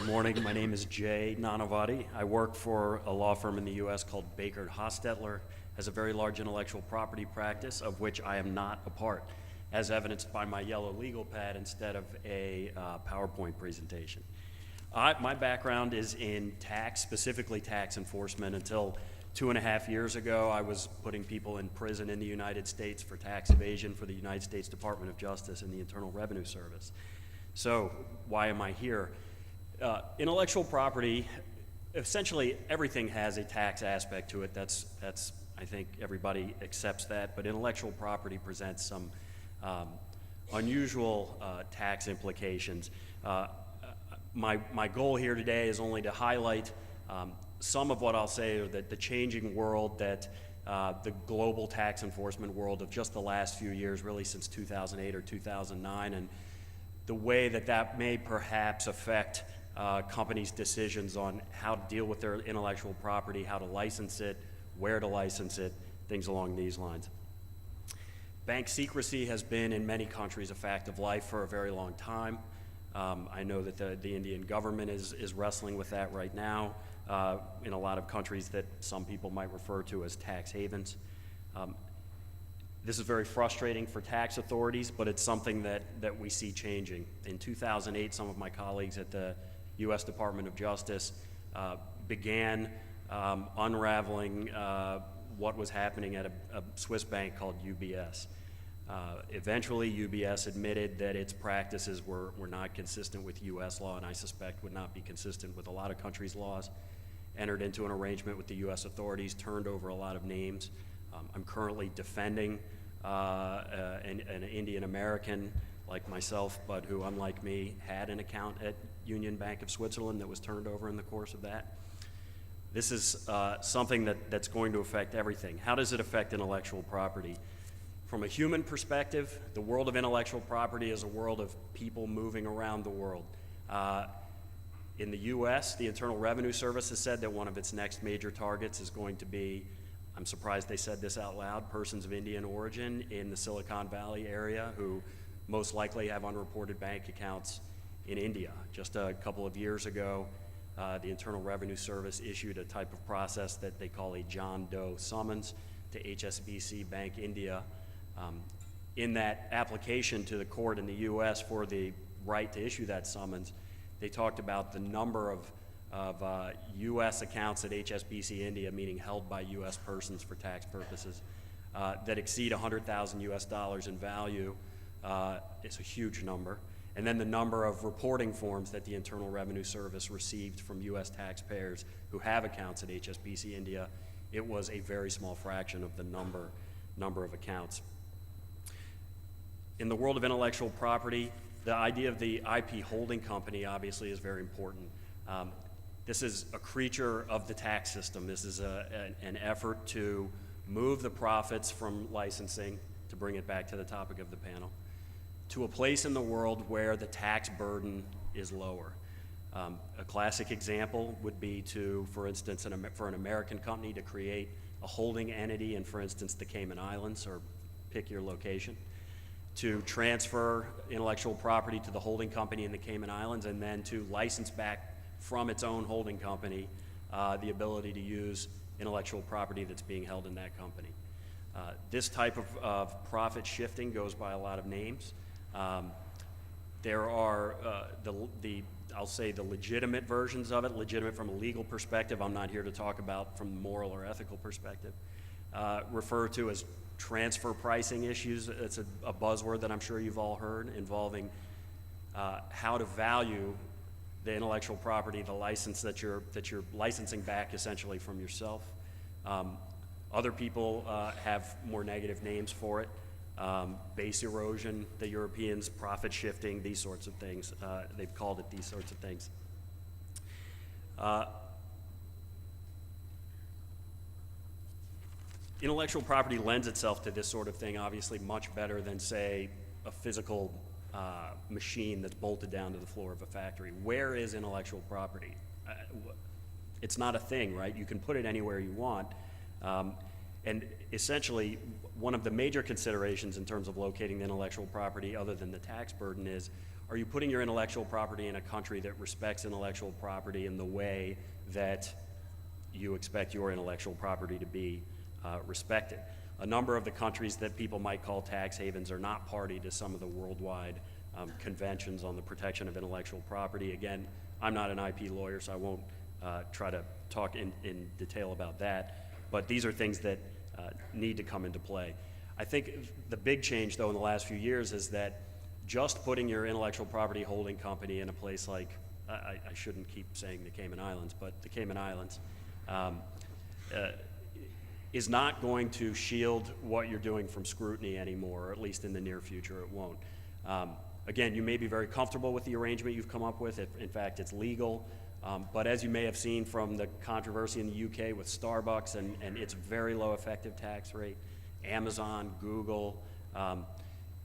Good morning. My name is Jay Nanavati. I work for a law firm in the U.S. called Baker Hostetler, has a very large intellectual property practice of which I am not a part, as evidenced by my yellow legal pad instead of a PowerPoint presentation. My background is in tax, specifically tax enforcement. Until 2.5 years ago, I was putting people in prison in the United States for tax evasion for the United States Department of Justice and the Internal Revenue Service. So why am I here? Intellectual property, essentially everything has a tax aspect to it. That's I think everybody accepts that, but intellectual property presents some unusual tax implications. My goal here today is only to highlight some of what I'll say are that the changing world that the global tax enforcement world of just the last few years, really since 2008 or 2009, and the way that that may perhaps affect companies' decisions on how to deal with their intellectual property, how to license it, where to license it, things along these lines. Bank secrecy has been in many countries a fact of life for a very long time. I know that the Indian government is wrestling with that right now in a lot of countries that some people might refer to as tax havens. This is very frustrating for tax authorities, but it's something that we see changing. In 2008, some of my colleagues at the U.S. Department of Justice began unraveling what was happening at a Swiss bank called UBS. Eventually, UBS admitted that its practices were not consistent with U.S. law, and I suspect would not be consistent with a lot of countries' laws. Entered into an arrangement with the U.S. authorities, turned over a lot of names. I'm currently defending an Indian American like myself, but who, unlike me, had an account at Union Bank of Switzerland that was turned over in the course of that. This is something that's going to affect everything. How does it affect intellectual property? From a human perspective, the world of intellectual property is a world of people moving around the world. In the U.S., the Internal Revenue Service has said that one of its next major targets is going to be, I'm surprised they said this out loud, persons of Indian origin in the Silicon Valley area who most likely have unreported bank accounts in India. Just a couple of years ago, the Internal Revenue Service issued a type of process that they call a John Doe summons to HSBC Bank India. In that application to the court in the U.S. for the right to issue that summons, they talked about the number of U.S. accounts at HSBC India, meaning held by U.S. persons for tax purposes, that exceed $100,000 US in value. It's a huge number. And then the number of reporting forms that the Internal Revenue Service received from U.S. taxpayers who have accounts at HSBC India, it was a very small fraction of the number of accounts. In the world of intellectual property, the idea of the IP holding company obviously is very important. This is a creature of the tax system. This is an effort to move the profits from licensing, to bring it back to the topic of the panel, to a place in the world where the tax burden is lower. A classic example would be to, for instance, for an American company to create a holding entity in, for instance, the Cayman Islands, or pick your location, to transfer intellectual property to the holding company in the Cayman Islands, and then to license back from its own holding company the ability to use intellectual property that's being held in that company. This type of profit shifting goes by a lot of names. There are I'll say the legitimate versions of it, legitimate from a legal perspective. I'm not here to talk about from a moral or ethical perspective. Referred to as transfer pricing issues. It's a buzzword that I'm sure you've all heard, involving how to value the intellectual property, the license that you're licensing back essentially from yourself. Other people have more negative names for it. Base erosion, the Europeans, profit shifting, these sorts of things. They've called it these sorts of things. Intellectual property lends itself to this sort of thing obviously much better than, say, a physical machine that's bolted down to the floor of a factory. Where is intellectual property? It's not a thing, right? You can put it anywhere you want. And essentially, one of the major considerations in terms of locating the intellectual property, other than the tax burden, is, are you putting your intellectual property in a country that respects intellectual property in the way that you expect your intellectual property to be respected? A number of the countries that people might call tax havens are not party to some of the worldwide conventions on the protection of intellectual property. Again, I'm not an IP lawyer, so I won't try to talk in detail about that, but these are things that need to come into play. I think the big change, though, in the last few years is that just putting your intellectual property holding company in a place like, I shouldn't keep saying the Cayman Islands, but the Cayman Islands, is not going to shield what you're doing from scrutiny anymore, or at least in the near future it won't. Again, you may be very comfortable with the arrangement you've come up with. In fact, it's legal. But as you may have seen from the controversy in the UK with Starbucks and its very low effective tax rate, Amazon, Google,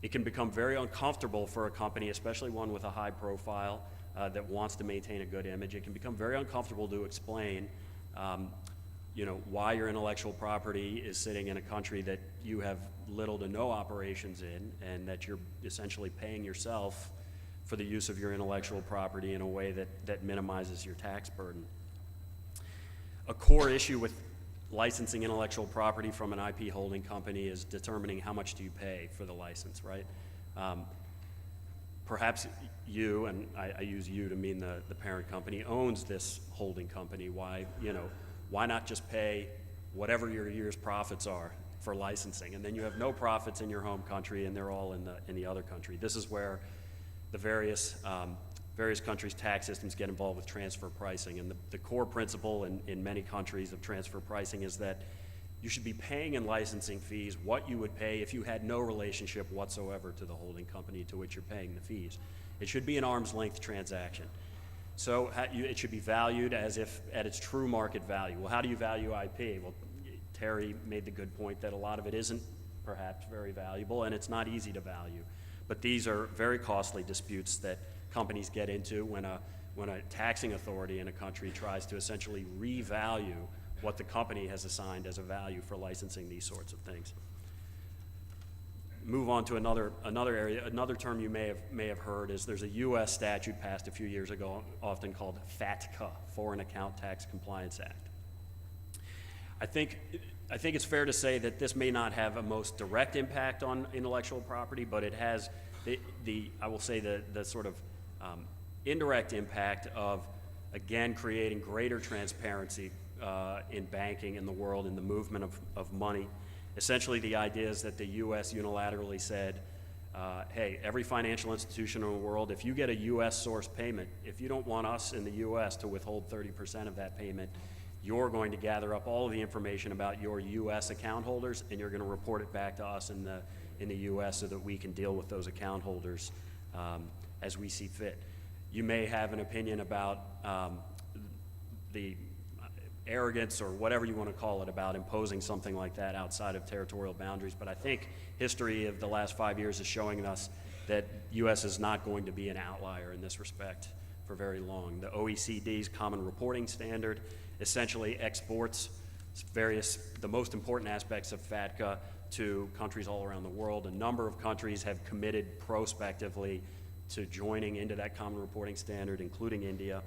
it can become very uncomfortable for a company, especially one with a high profile that wants to maintain a good image. It can become very uncomfortable to explain why your intellectual property is sitting in a country that you have little to no operations in, and that you're essentially paying yourself for the use of your intellectual property in a way that minimizes your tax burden. A core issue with licensing intellectual property from an IP holding company is determining how much do you pay for the license, right? Perhaps you, and I use you to mean the parent company, owns this holding company. Why not just pay whatever your year's profits are for licensing, and then you have no profits in your home country and they're all in the other country? This is where the various countries' tax systems get involved with transfer pricing, and the core principle in many countries of transfer pricing is that you should be paying in licensing fees what you would pay if you had no relationship whatsoever to the holding company to which you're paying the fees. It should be an arm's length transaction. So it should be valued as if at its true market value. Well, how do you value IP? Well, Terry made the good point that a lot of it isn't perhaps very valuable, and it's not easy to value. But these are very costly disputes that companies get into when a taxing authority in a country tries to essentially revalue what the company has assigned as a value for licensing these sorts of things. Move on to another area. Another term you may have heard is there's a U.S. statute passed a few years ago, often called FATCA, Foreign Account Tax Compliance Act. I think it's fair to say that this may not have a most direct impact on intellectual property, but it has I will say the sort of indirect impact of, again, creating greater transparency in banking in the world, in the movement of money. Essentially, the idea is that the U.S. unilaterally said, hey, every financial institution in the world, if you get a U.S. source payment, if you don't want us in the U.S. to withhold 30% of that payment, you're going to gather up all of the information about your U.S. account holders, and you're going to report it back to us in the U.S. so that we can deal with those account holders as we see fit. You may have an opinion about the arrogance or whatever you want to call it about imposing something like that outside of territorial boundaries, but I think history of the last 5 years is showing us that U.S. is not going to be an outlier in this respect for very long. The OECD's Common Reporting Standard essentially exports the most important aspects of FATCA to countries all around the world. A number of countries have committed prospectively to joining into that Common Reporting Standard, including India.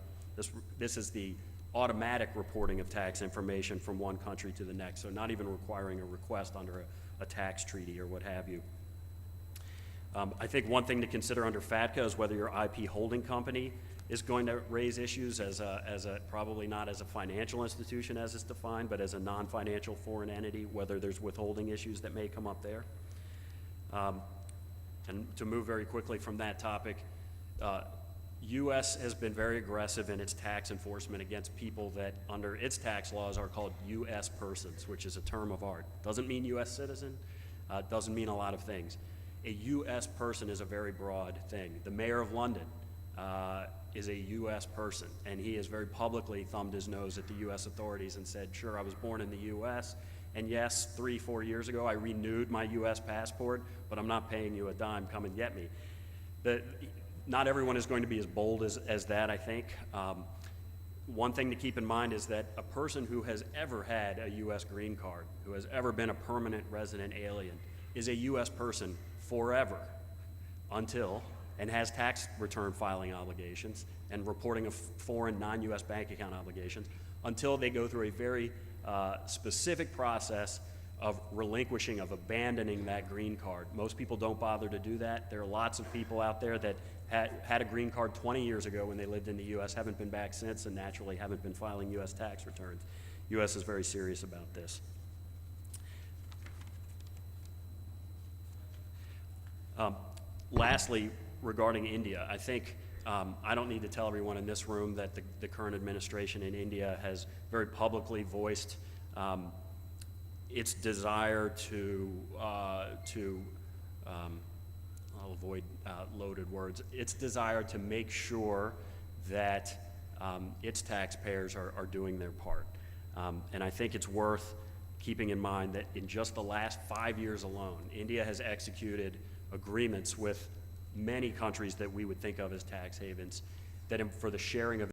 This is the automatic reporting of tax information from one country to the next, so not even requiring a request under a tax treaty or what have you. I think one thing to consider under FATCA is whether your IP holding company is going to raise issues probably not as a financial institution as it's defined, but as a non-financial foreign entity, whether there's withholding issues that may come up there. And to move very quickly from that topic, U.S. has been very aggressive in its tax enforcement against people that under its tax laws are called U.S. persons, which is a term of art. Doesn't mean U.S. citizen, doesn't mean a lot of things. A U.S. person is a very broad thing. The mayor of London is a U.S. person, and he has very publicly thumbed his nose at the U.S. authorities and said, sure, I was born in the U.S., and yes, 3-4 years ago I renewed my U.S. passport, but I'm not paying you a dime, come and get me. Not everyone is going to be as bold as that, I think. One thing to keep in mind is that a person who has ever had a U.S. green card, who has ever been a permanent resident alien, is a U.S. person forever until and has tax return filing obligations and reporting of foreign non-U.S. bank account obligations until they go through a very specific process of relinquishing, of abandoning that green card. Most people don't bother to do that. There are lots of people out there that had a green card 20 years ago when they lived in the U.S., haven't been back since, and naturally haven't been filing U.S. tax returns. U.S. is very serious about this. Lastly, regarding India, I think I don't need to tell everyone in this room that the current administration in India has very publicly voiced its desire to I'll avoid loaded words, its desire to make sure that its taxpayers are doing their part. And I think it's worth keeping in mind that in just the last 5 years alone, India has executed agreements with many countries that we would think of as tax havens that for the sharing of